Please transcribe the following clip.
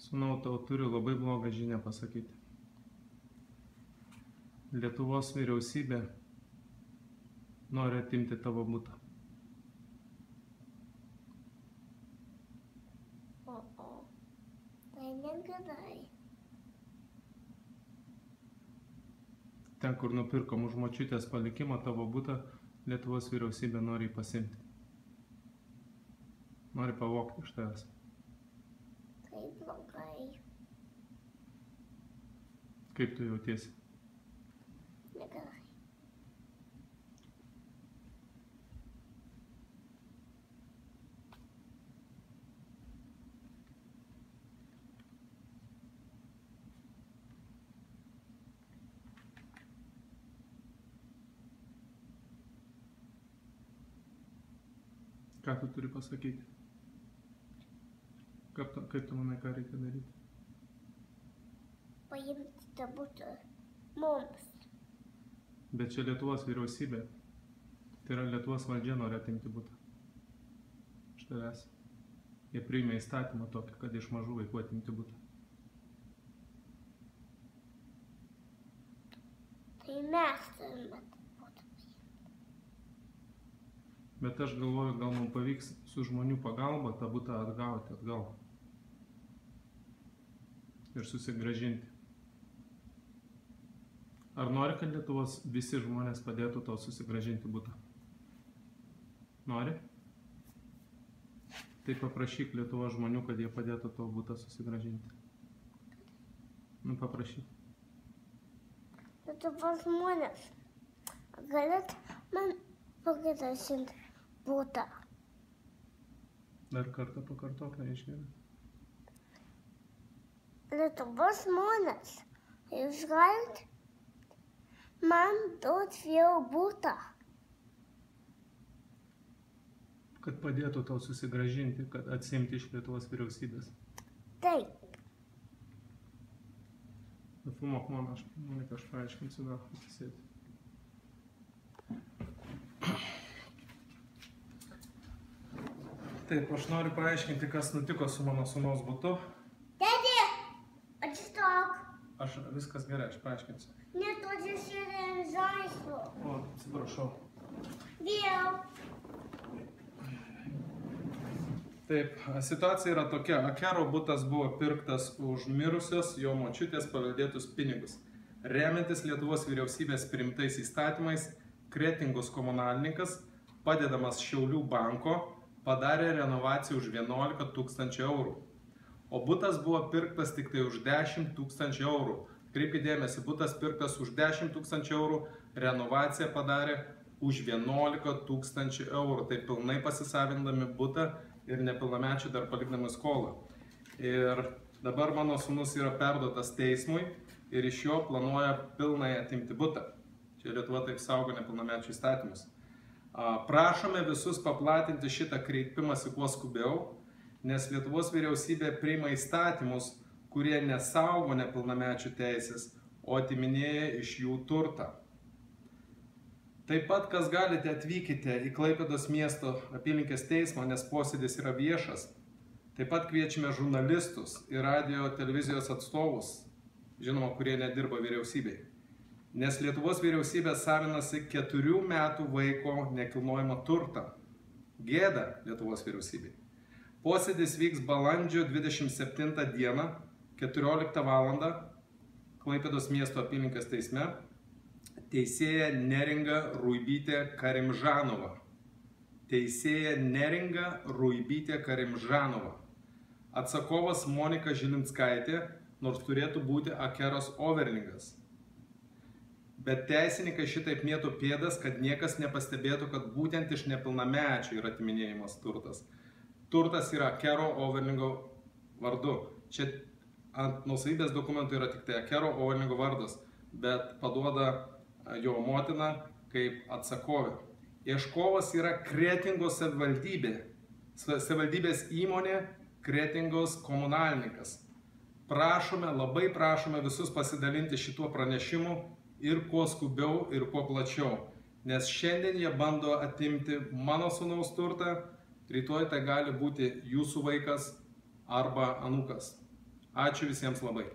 Sūnau, tau turiu labai blogą žinią pasakyti. Lietuvos vyriausybė nori atimti tavo butą. Tai negerai. Ten, kur nupirkom už močiutės palikimą tavo butą, Lietuvos vyriausybė nori jį pasimti. Nori pavogti iš tavęs. Tai blogai. Kaip tu jautiesi? Negerai. Ką tu turi pasakyti? Kaip tu manai, ką reikia daryti? Paimti tą butą mums. Bet čia Lietuvos vyriausybė. Tai yra Lietuvos valdžia nori atimti butą. Iš tavęs. Jie priėmė įstatymą tokį, kad iš mažų vaikų atimti butą. Tai mes turime tą butą paimti. Bet aš galvoju, gal mums pavyks su žmonių pagalba tą butą atgauti atgal. Ir susigrąžinti. Ar nori, kad Lietuvos visi žmonės padėtų tau susigrąžinti butą? Nori? Tai paprašyk Lietuvos žmonių, kad jie padėtų tau butą susigrąžinti. Nu, paprašyk. Lietuvos žmonės, galit man pagrąžinti butą? Dar kartą pakartok, neišgirdau. Lietuvos žmonės, jūs galit man duoti vėl butą? Kad padėtų tau susigrąžinti, kad atsimti iš Lietuvos vyriausybės. Taip. Nufilmuok man, aš paaiškinsiu, gal atsisėti. Taip, aš noriu paaiškinti, kas nutiko su mano sūnaus butu. Dėdė, atsistok. Viskas gerai, aš paaiškinsiu. Neturi šiandien žaislų. O, atsiprašau. Vėl. Taip, situacija yra tokia. Akero butas buvo pirktas už mirusios jo močiutės paveldėtus pinigus. Remiantis Lietuvos vyriausybės priimtais įstatymais, Kretingos komunalininkas, padedamas Šiaulių banko, padarė renovaciją už 11 000 eurų. O butas buvo pirktas tik tai už 10 000 eurų. Kreipkite dėmesį, butas pirktas už 10 000 eurų, renovaciją padarė už 11 000 eurų. Tai pilnai pasisavindami butą ir nepilnamečių dar palikdami skolą. Ir dabar mano sūnus yra perduotas teismui ir iš jo planuoja pilnai atimti butą. Čia Lietuva taip saugo nepilnamečių įstatymus. Prašome visus paplatinti šitą kreipimąsi kuo skubiau, nes Lietuvos vyriausybė priima įstatymus, kurie nesaugo nepilnamečių teisės, o atiminėja iš jų turtą. Taip pat, kas galite, atvykite į Klaipėdos miesto apylinkės teismą, nes posėdis yra viešas. Taip pat kviečiame žurnalistus ir radio televizijos atstovus, žinoma, kurie nedirba vyriausybei. Nes Lietuvos vyriausybė savinasi 4 metų vaiko nekilnojamą turtą. Gėda Lietuvos vyriausybei. Posėdis vyks balandžio 27 dieną, 14 val. Klaipėdos miesto apylinkės teisme. Teisėja Neringa Ruibytė Karimžanova. Teisėja Neringa Ruibytė Karimžanova. Atsakovas Monika Žilinskaitė, nors turėtų būti Akeros overlingas. Bet teisininkai šitaip mėto pėdas, kad niekas nepastebėtų, kad būtent iš nepilnamečių yra atiminėjimas turtas. Turtas yra Akero overlingo vardu. Čia ant nuosavybės dokumentų yra tik tai Akero overlingo vardas, bet paduoda jo motina kaip atsakovė. Ieškovas yra Kretingos savivaldybės įmonė, Kretingos komunalininkas. Prašome, labai prašome visus pasidalinti šituo pranešimu ir kuo skubiau ir kuo plačiau, nes šiandien jie bando atimti mano sūnaus turtą, rytoj tai gali būti jūsų vaikas arba anūkas. Ačiū visiems labai.